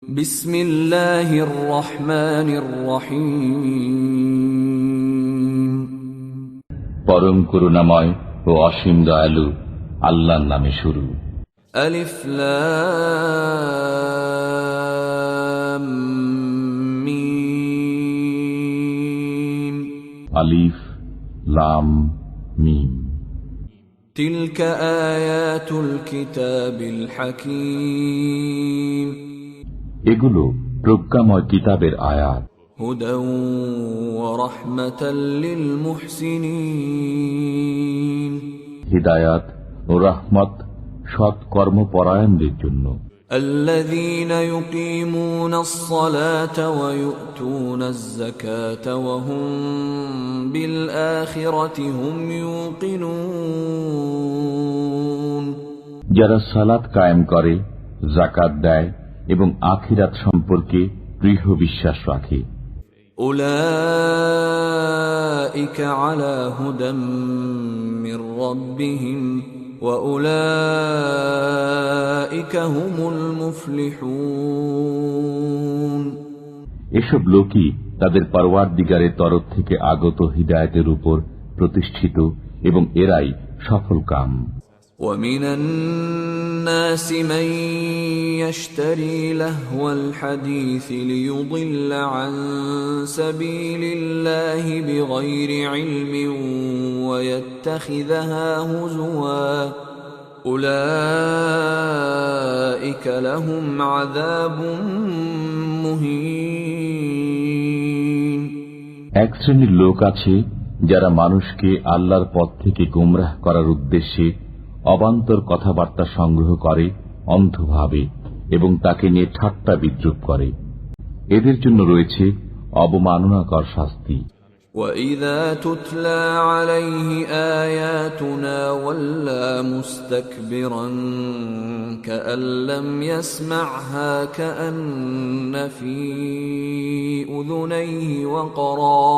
বিসমিল্লাহির রহমানির রহিম। পরম করুণাময় ও অসীম দয়ালু আল্লাহর নামে শুরু। আলিফ লাম মিম। আলিফ লাম মিম। তিলকা আয়াতুল কিতাবিল হাকীম। এগুলো প্রজ্ঞাময় কিতাবের আয়াত। হুদাও ওয়া রাহমাতাল লিল মুহসিনিন। হিদায়াত ও রাহমত সৎ কর্মপরায়ণদের জন্য। الذين يقيمون الصلاة ويؤتون الزكاة وهم بالآخرة هم يوقنون। যারা সালাত কায়েম করে, যাকাত দেয় এবং আখিরাত সম্পর্কে দৃঢ় বিশ্বাস রাখে। أولئك على هدى من ربهم وأولئك هم المفلحون। এসব লোকই তাদের পরওয়ারদিগারের তরফ থেকে আগত হিদায়াতের উপর প্রতিষ্ঠিত এবং এরাই সফলকাম। ومن الناس من يشتري لهو الحديث ليضل عن سبيل الله بغير علم ويتخذها هزوا أولئك لهم عذاب مهين। এক শ্রেণীর লোক আছে যারা মানুষকে আল্লাহর পথ থেকে গোমরাহ করার উদ্দেশ্যে অবান্তর কথাবার্তা সংগ্রহ করে অন্ধভাবে এবং তাকে নিয়ে ঠাট্টা বিদ্রূপ করে। এদের জন্য রয়েছে অবমাননাকর শাস্তি। وَإِذَا تُتْلَى عَلَيْهِ آيَاتُنَا وَلَّى مُسْتَكْبِرًا كَأَن لَّمْ يَسْمَعْهَا كَأَنَّ فِي أُذُنَيْهِ وَقْرًا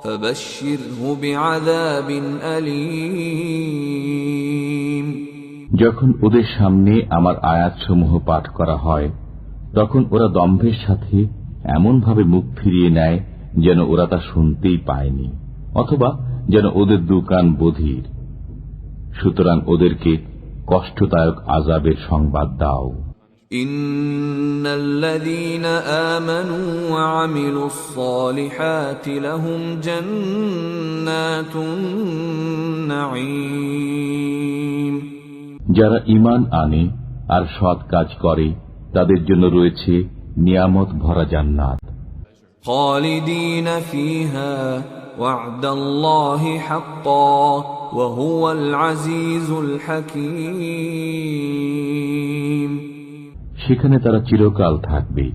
فَبَشِّرْهُ بِعَذَابٍ أَلِيمٍ। যখন ওদের সামনে আমার আয়াতসমূহ পাঠ করা হয়, তখন ওরা দম্ভের সাথে এমনভাবে মুখ ফিরিয়ে নেয় যেন ওরা তা শুনতেই পায়নি, অথবা যেন ওদের দুকান বধির। সুতরাং ওদেরকে কষ্টদায়ক আযাবের সংবাদ দাও। ইন্নাল্লাযীনা আমানু ওয়া আমিলুস সালিহাতি লাহুম জান্নাতুন নাঈম। যারা ঈমান আনে আর সৎ কাজ করে তাদের জন্য রয়েছে নিয়ামত ভরা জান্নাত। খালিদিনা ফিহা ওয়া'দাল্লাহি হাক্কান ওয়া হুয়াল আজিজুল হাকীম। সেখানে তারা চিরকাল থাকবে।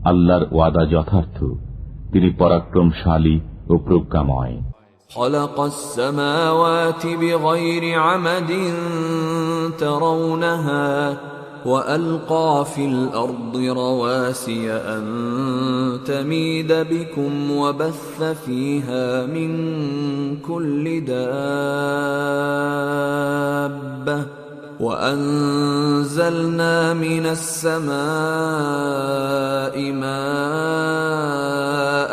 আল্লাহর ওয়াদা যথার্থ, তিনি পরাক্রমশালী ও প্রজ্ঞাময়। খালাকাস সামাওয়াতি বিগাইরি আমাদিন তারাউনাহা ওয়া আলকা ফিল আরদি রাওয়াসিয়া আন তামিদা বিকুম ওয়া বাসসা ফিহা মিন কুল্লি দাব্বাহ وأنزلنا من السماء ماء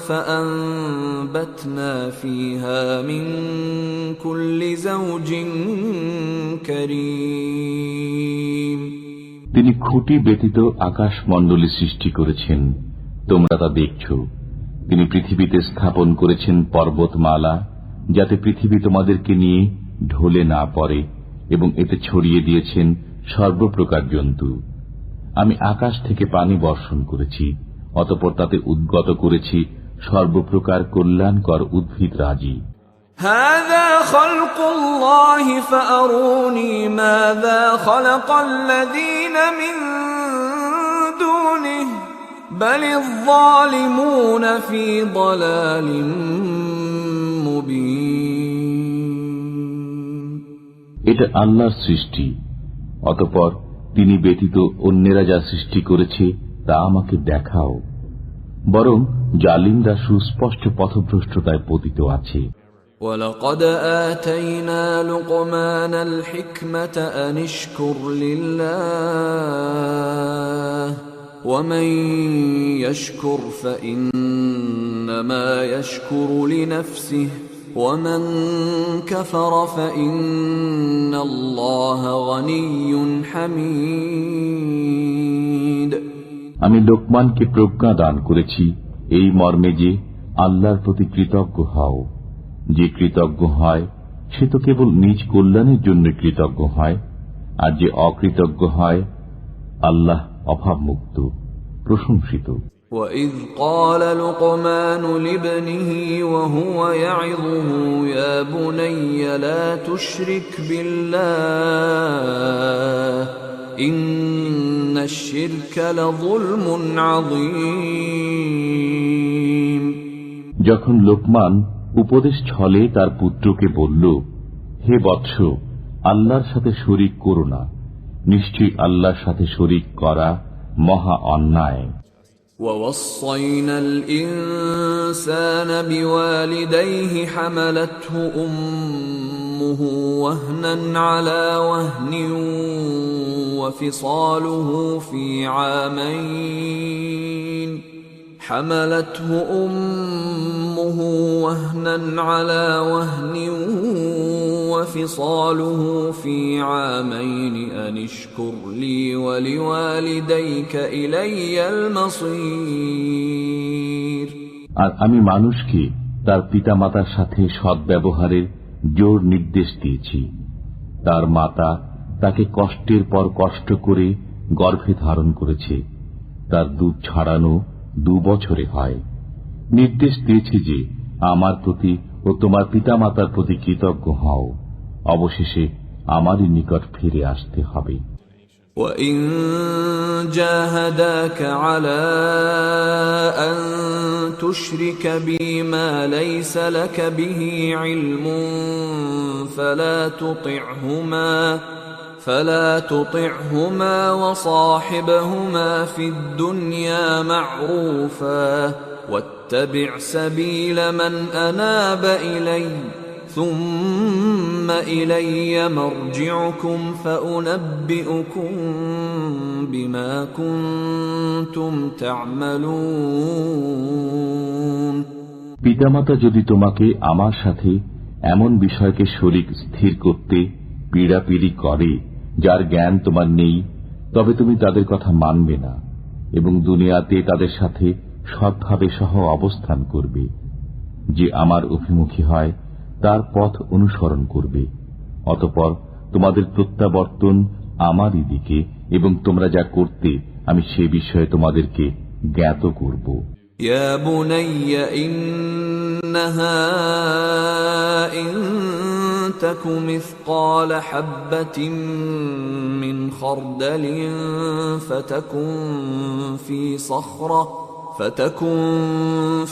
فأنبتنا فيها من كل زوج كريم। তিনি খুঁটি ব্যতীত আকাশমণ্ডলী সৃষ্টি করেছেন, তোমরা তা দেখছ। তিনি পৃথিবীতে স্থাপন করেছেন পর্বতমালা, যাতে পৃথিবী তোমাদেরকে নিয়ে ঢলে না পড়ে, এবং এতে ছড়িয়ে দিয়েছেন সর্বপ্রকার জন্তু। আমি আকাশ থেকে পানি বর্ষণ করেছি, অতঃপর তাতে উদ্গত করেছি সর্বপ্রকার কল্যাণকর উদ্ভিদ রাজি। হাযা খালকুল্লাহি ফাআরুনি মাযা খালাকাল্লাযীনা মিন দুনিহি বালিয যালিমুনা ফী যালালিম মুবিন। এটা আল্লাহর সৃষ্টি, অতঃপর তিনি ব্যতীত অন্যেরা যা সৃষ্টি করেছে তা আমাকে দেখাও। বরং জালিমরা সুস্পষ্ট পথভ্রষ্টতায় পতিত আছে। وَلَقَدْ آتَيْنَا لُقْمَانَ الْحِكْمَةَ أَنِ اشْكُرْ لِلَّهِ ومن يشكر فإنما يشكر لنفسه ومن كفر فإن الله غني حميد। আমি লোকমানকে প্রজ্ঞা দান করেছি এই মর্মে যে আল্লাহর প্রতি কৃতজ্ঞ হও। যে কৃতজ্ঞ হয় সে তো কেবল নিজ কল্যাণের জন্য কৃতজ্ঞ হয়, আর যে অকৃতজ্ঞ হয় আল্লাহ অভাবমুক্ত, প্রশংসিত। وَإِذْ قَالَ لُقْمَانُ لِابْنِهِ وَهُوَ يَعِظُهُ يَا بُنَيَّ لَا تُشْرِكْ بِاللَّهِ إِنَّ الشِّرْكَ لَظُلْمٌ عَظِيمٌ। যখন লোকমান উপদেশ ছলে তার পুত্রকে বলল, হে বৎস, আল্লাহর সাথে শরীক করো না, নিশ্চয়ই আল্লাহর সাথে শরীক করা মহা অন্যায়। وَوَصَّيْنَا الْإِنسَانَ بِوَالِدَيْهِ حَمَلَتْهُ أُمُّهُ وَهْنًا عَلَى وَهْنٍ وَفِصَالُهُ فِي عَامَيْنِ حملته أمه وهنا على وهن وفصاله في عامين أن اشكر لي ولوالديك إلي المصير। আর আমি মানুষকে তার পিতামাতার সাথে সদ্ব্যবহারের জোর নির্দেশ দিয়েছি। তার মাতা তাকে কষ্টের পর কষ্ট করে গর্ভে ধারণ করেছে, তার দুধ ছাড়ানো 2 বছরে হয়। নির্দেশ দিয়েছি যে আমার প্রতি ও তোমার পিতামাতার প্রতি কৃতজ্ঞ হও, অবশেষে আমারই নিকট ফিরে আসতে হবে। وَإِن جَاهَدَاكَ عَلَى أَن تُشْرِكَ بِي مَا لَيْسَ لَكَ بِهِ عِلْمٌ فلا تطعهما وصاحبهما في الدنيا معروفا واتبع سبيل من أناب إلي ثم إلي مرجعكم فأنبئكم بما كنتم تعملون। পিতামাতা যদি তোমাকে আমার সাথে এমন বিষয়কে শরীক স্থির করতে পীড়াপিড়ি করে যার জ্ঞান তোমার নেই, তবে তুমি তাদের কথা মানবে না এবং দুনিয়াতে তাদের সাথে সৎভাবে সহ অবস্থান করবে। যে আমার অভিমুখী হয় তার পথ অনুসরণ করবে, অতঃপর তোমাদের প্রত্যাবর্তন আমারই দিকে এবং তোমরা যা করতে আমি সে বিষয়ে তোমাদেরকে জ্ঞাত করব। يا بني إنها إن تك مثقال حبة من خردل فتكن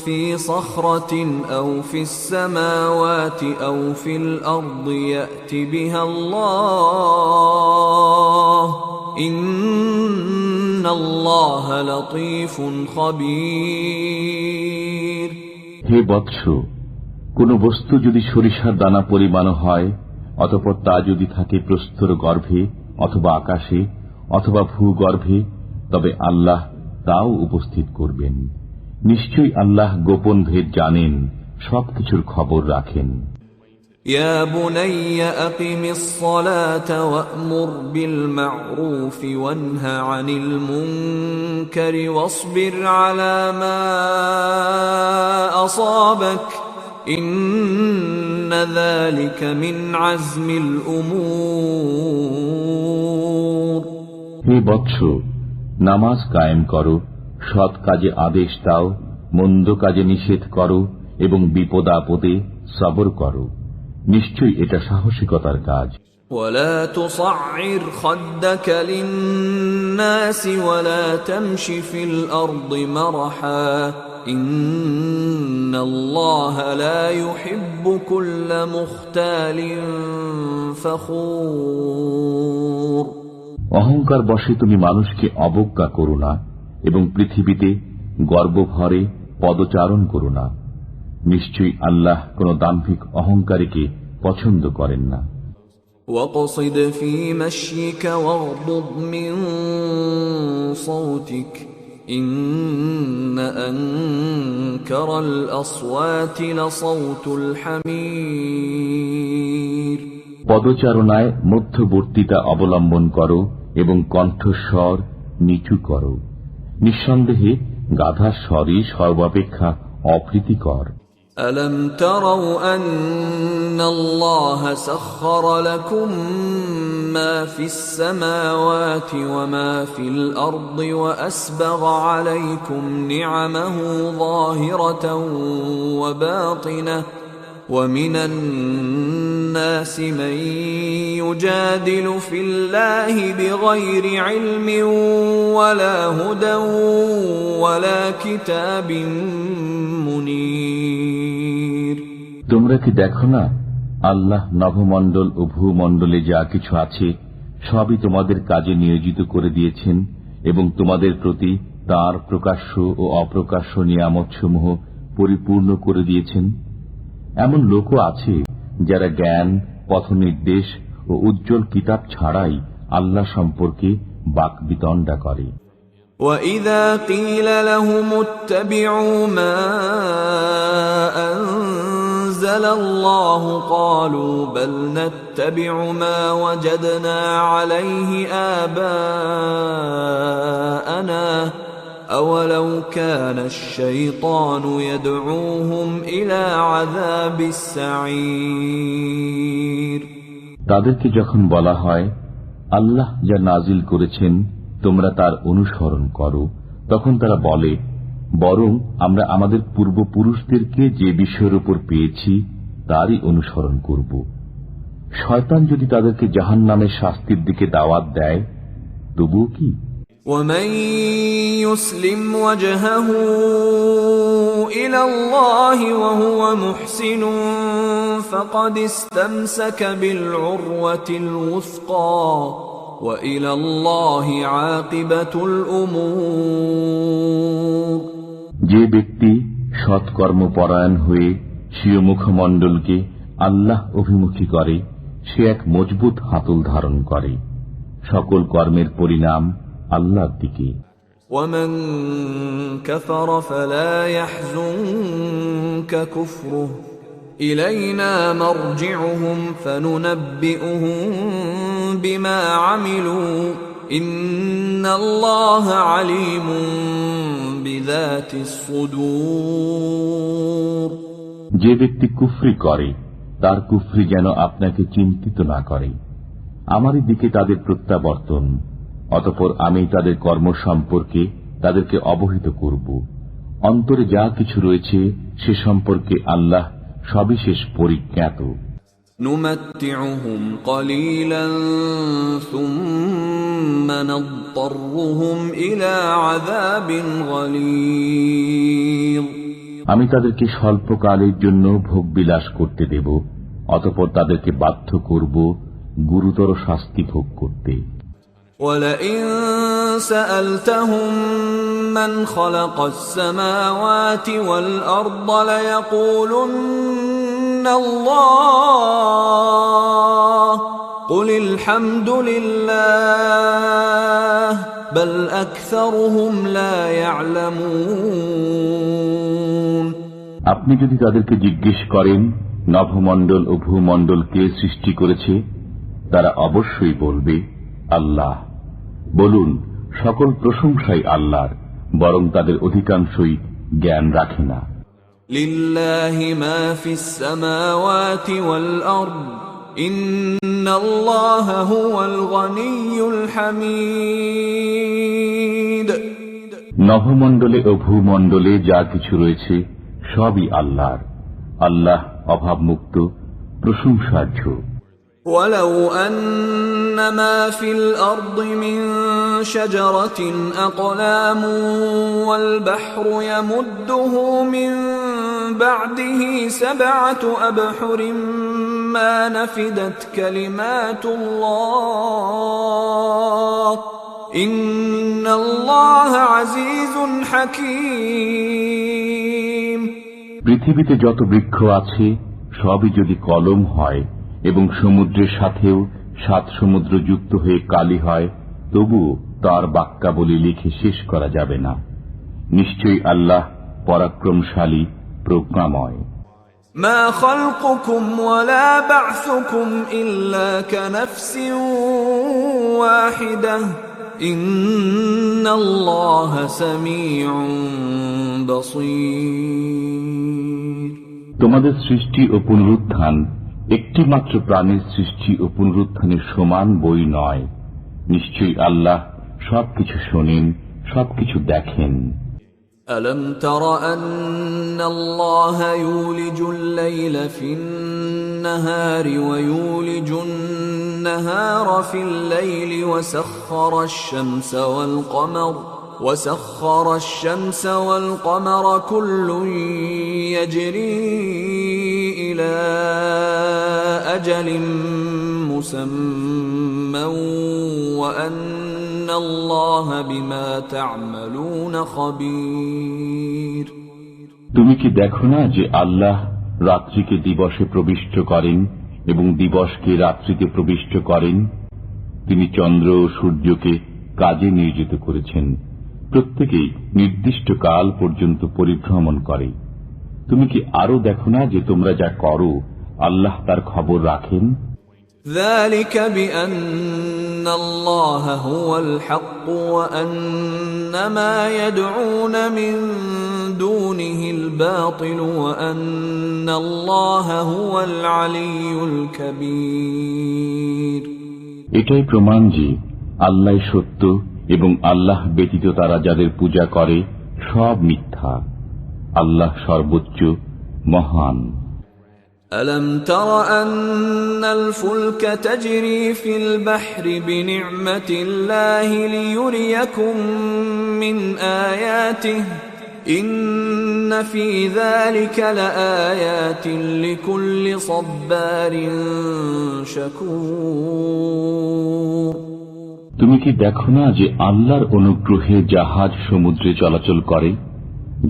في صخرة أو في السماوات أو في الأرض يأت بها الله إن الله لطيف خبير। হে বৎস, কোন বস্তু যদি সরিষার দানা পরিমাণ হয়, অতঃপর তা যদি থাকে প্রস্তর গর্ভে অথবা আকাশে অথবা ভূগর্ভে, তবে আল্লাহ তাও উপস্থিত করবেন। নিশ্চয়ই আল্লাহ গোপন ভেদ জানেন, সবকিছুর খবর রাখেন। يا بني أقم الصلاة وأمر بالمعروف وانه عن المنكر واصبر على ما أصابك إن ذلك من عزم الأمور। হে বৎস, নামাজ কায়েম করো, সৎ কাজে আদেশ দাও, মন্দ কাজে নিষেধ করো এবং বিপদ আপদে সবর করো, নিশ্চয়ই এটা সাহসিকতার কাজ। ولا تصعر خدك للناس ولا تمش في الأرض مرحا إن الله لا يحب كل مختال فخور। অহংকার বশে তুমি মানুষকে অবজ্ঞা করো না এবং পৃথিবীতে গর্বভরে পদচারণ করো না, নিশ্চয়ই আল্লাহ কোন দাম্ভিক অহংকারীকে পছন্দ করেন না। وَاقْصِدْ فِي مَشْيِكَ وَاغْضُضْ مِنْ صَوْتِكَ إن أنكر الأصوات لصوت الحمير পদচারণায় মধ্যবর্তিতা অবলম্বন করো এবং কণ্ঠস্বর নিচু করো। নিঃসন্দেহে গাধার স্বরই সর্বাপেক্ষা অপ্রীতিকর। ألم تروا أن الله سخر لكم ما في السماوات وما في الأرض وأسبغ عليكم نعمه ظاهرة وباطنة ومن الناس من يجادل في الله بغير علم ولا هدى ولا كتاب منير তোমরা কি দেখো না, আল্লাহ নভমণ্ডল ও ভূমণ্ডলে যা কিছু আছে সবই তোমাদের কাজে নিয়োজিত করে দিয়েছেন এবং তোমাদের প্রতি তাঁর প্রকাশ্য ও অপ্রকাশ্য নিয়ামতসমূহ পরিপূর্ণ করে দিয়েছেন। এমন লোকও আছে যারা জ্ঞান, পথনির্দেশ ও উজ্জ্বল কিতাব ছাড়াই আল্লাহ সম্পর্কে বাকবিতণ্ডা করে। وَإِذَا قِيلَ لَهُمُ اتَّبِعُوا مَا أَنزَلَ اللَّهُ قَالُوا بَلْ نَتَّبِعُ مَا وَجَدْنَا عَلَيْهِ آبَاءَنَا أَوَلَوْ كَانَ الشَّيْطَانُ يَدْعُوهُمْ إِلَى عَذَابِ السَّعِيرِ তাদেরকে যখন বলা হয়, আল্লাহ যা নাজিল করেছেন তোমরা তার অনুসরণ করো, তখন তারা বলে, বরং আমরা আমাদের পূর্বপুরুষদেরকে যে বিষয়ের উপর পেয়েছি তারই অনুসরণ করব। শয়তান যদি তাদেরকে জাহান্নামের শাস্তির দিকে দাওয়াত দেয়, তবুও কি? وَمَن يُسْلِمْ وَجْهَهُ إِلَى اللَّهِ وَهُوَ مُحْسِنٌ فَقَدِ اسْتَمْسَكَ بِالْعُرْوَةِ الْوُثْقَى وَإِلَى اللَّهِ عَاقِبَةُ الْأُمُورِ যে ব্যক্তি সৎকর্মপরায়ণ হয়ে স্বীয় মুখমণ্ডলকে আল্লাহ অভিমুখী করে, সে এক মজবুত হাতল ধারণ করে। সকল কর্মের পরিণাম আল্লাহর দিকে। وَمَن كَفَرَ فَلَا يَحْزُنكَ كُفْرُهُ إِلَيْنَا مَرْجِعُهُمْ فَنُنَبِّئُهُم بِمَا عَمِلُوا إِنَّ اللَّهَ عَلِيمٌ بِذَاتِ الصُّدُورِ যে ব্যক্তি কুফরি করে তার কুফরি যেন আপনাকে চিন্তিত না করে। আমারই দিকে তাদের প্রত্যাবর্তন, অতঃপর আমি তাদের কর্ম সম্পর্কে তাদেরকে অবহিত করব। অন্তরে যা কিছু রয়েছে সে সম্পর্কে আল্লাহ সবিশেষ পরিজ্ঞাত। نُمَتِّعُهُمْ قَلِيلًا ثُمَّ نَضْطَرُّهُمْ إِلَى عَذَابٍ غَلِيظٍ আমি তাদেরকে স্বল্পকালের জন্য ভোগবিলাস করতে দেব, অতঃপর তাদেরকে বাধ্য করব গুরুতর শাস্তি ভোগ করতে। وَلَئِن سَأَلْتَهُم مَّنْ خَلَقَ السَّمَاوَاتِ وَالْأَرْضَ لَيَقُولُنَّ اللَّهُ قُلِ الْحَمْدُ لِلَّهِ بَلْ أَكْثَرُهُمْ لَا يَعْلَمُونَ আপনি যদি তাদেরকে জিজ্ঞেস করেন নভমণ্ডল ও ভূমণ্ডল কে সৃষ্টি করেছে, তারা অবশ্যই বলবে আল্লাহ। বলুন, সকল প্রশংসাই আল্লাহর, বরং তাদের অধিকাংশই জ্ঞান রাখে না। লিল্লাহি মা ফিস সামাওয়াতি ওয়াল আরদ ইন্নাল্লাহা হুয়াল গনিয়্যুল হামিদ। নভমণ্ডলে ও ভূমণ্ডলে যা কিছু রয়েছে সবই আল্লাহর। আল্লাহ অভাবমুক্ত, প্রশংসার্হ। ولو أن ما في الأرض من شجرة أقلام والبحر يمده من بعده 7 أبحر ما نفدت كلمات الله إن الله عزيز حكيم। পৃথিবীতে যত বৃক্ষ আছে সবই যদি কলম হয় এবং সমুদ্রের সাথেও 7 সমুদ্র যুক্ত হয়ে কালি হয়, তবুও তার বাক্যাবলী লিখে শেষ করা যাবে না। নিশ্চয়ই আল্লাহ পরাক্রমশালী, প্রজ্ঞাময়। ما خلقكم ولا بعثكم إلا كنفس واحدة إن الله سميع بصير। তোমাদের সৃষ্টি ও পুনরুত্থান একটি মাত্র প্রাণীর সৃষ্টি ও পুনরুত্থানের সমান বই নয়। নিশ্চয়ই আল্লাহ সবকিছু শোনেন, সবকিছু দেখেন। ألم تر أن الله يولج الليل في النهار ويولج النهار في الليل وسخر الشمس والقمر كل يجري إلى أجل مسمى وأن الله بما تعملون خبير। তুমি কি দেখো না যে আল্লাহ রাত্রিকে দিবসে প্রবিষ্ট করেন এবং দিবসকে রাত্রিতে প্রবিষ্ট করেন? তিনি চন্দ্র ও সূর্যকে কাজে নিয়োজিত করেছেন, প্রত্যেকেই নির্দিষ্ট কাল পর্যন্ত পরিভ্রমণ করে। তুমি কি আরো দেখো না যে তোমরা যা করো আল্লাহ তার খবর রাখেন? ذلك بأن الله هو الحق وأن ما يدعون من دونه الباطل وأن الله هو العلي الكبير। এটাই প্রমাণ যে আল্লাহ সত্য এবং আল্লাহ ব্যতীত তারা যাদের পূজা করে সব মিথ্যা। আল্লাহ সর্বোচ্চ, মহান। ألم تر أن الفلك تجري في البحر بنعمة الله ليريكم من آياته إن في ذلك لآيات لكل صبار شكور। তুমি কি দেখো না যে আল্লাহর অনুগ্রহে জাহাজ সমুদ্রে চলাচল করে,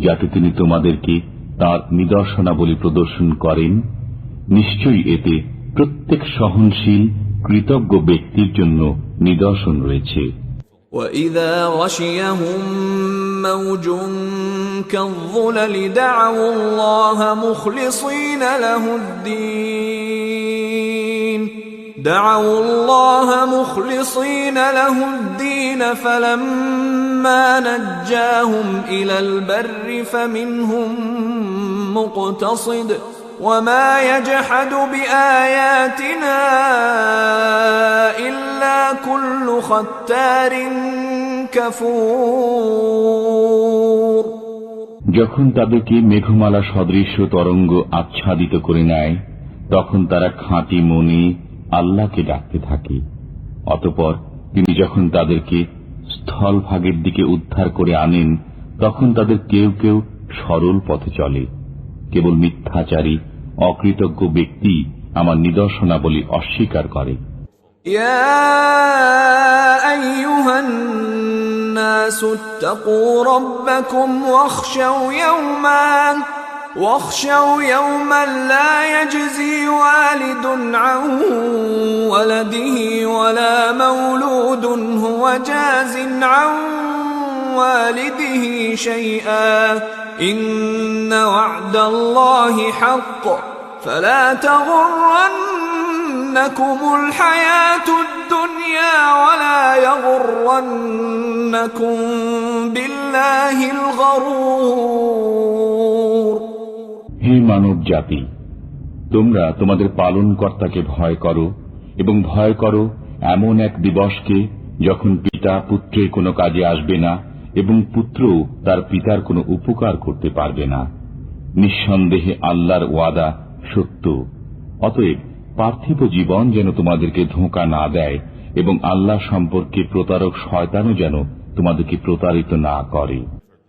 যাতে তিনি তোমাদেরকে তার নিদর্শনাবলী প্রদর্শন করেন? নিশ্চয়ই এতে প্রত্যেক সহনশীল কৃতজ্ঞ ব্যক্তির জন্য নিদর্শন রয়েছে। وَإِذَا غَشِيَهُم مَّوْجٌ كَالظُّلَلِ دَعَوُا اللَّهَ مُخْلِصِينَ لَهُ الدِّينَ فَلَمَّا نَجَّاهُمْ إِلَى الْبَرِّ فَمِنْهُم مُّقْتَصِدٌ وَمَا يَجْحَدُ بِآيَاتِنَا إِلَّا كُلُّ خَتَّارٍ كَفُورٍ। যখন তাদেরকে মেঘমালা সদৃশ তরঙ্গ আচ্ছাদিত করে নেয়, তখন তারা খাঁটি মনে আল্লাহকে ডাকতে থাকে। অতঃপর তিনি যখন তাদেরকে স্থলভাগের দিকে উদ্ধার করে আনেন, তখন তাদের কেউ কেউ সরল পথে চলে। কেবল মিথ্যাচারী অকৃতজ্ঞ ব্যক্তি আমার নিদর্শনাবলী অস্বীকার করে। ইয়া আইয়ুহান নাসু ইত্তাকু রাব্বাকুম واخشوا يوما لا يجزي والد عن ولده ولا مولود هو جاز عن والده شيئا إن وعد الله حق فلا تغرنكم الحياة الدنيا ولا يغرنكم بالله الغرور। হে মানব জাতি, তোমরা তোমাদের পালনকর্তাকে ভয় করো এবং ভয় করো এমন এক দিবসকে যখন পিতা পুত্রের কোনো কাজে আসবে না এবং পুত্র তার পিতার কোনো উপকার করতে পারবে না। নিঃসন্দেহে আল্লাহর ওয়াদা সত্য। অতএব পার্থিব জীবন যেন তোমাদেরকে ধোঁকা না দেয় এবং আল্লাহ সম্পর্কে প্রতারক শয়তানও যেন তোমাদেরকে প্রতারিত না করে।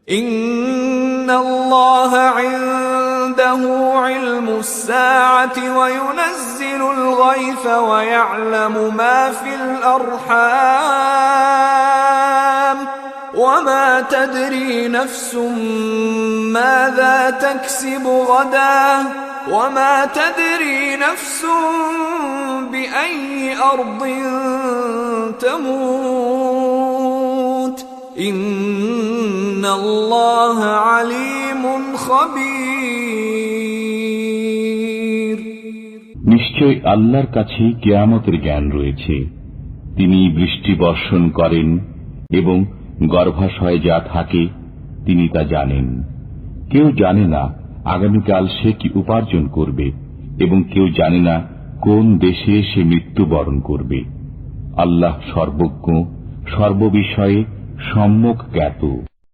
ইন্নাল্লাহা ইনদাহু ইলমুস সাআতি ওয়া ইউনাজ্জিলুল গায়থা ওয়া ইয়া'লামু মা ফিল আরহাম ওয়া মা তাদরি নাফসুম মাযা তাকসিবু গাদা ওয়া মা তাদরি নাফসুম বিআইয়ি আরদিন তামুত ইন্ন الله عليم خبير নিশ্চয় আল্লাহর কাছে কিয়ামতের জ্ঞান রয়েছে। তিনি বৃষ্টি বর্ষণ করেন এবং গর্ভাশয়ে যা থাকে তিনি তা জানেন। কেউ জানে না আগামীকাল সে কি উপার্জন করবে, এবং কেউ জানে না কোন দেশে সে মৃত্যুবরণ করবে। আল্লাহ সর্বজ্ঞ, সর্ববিষয়ে সম্যক জ্ঞাত।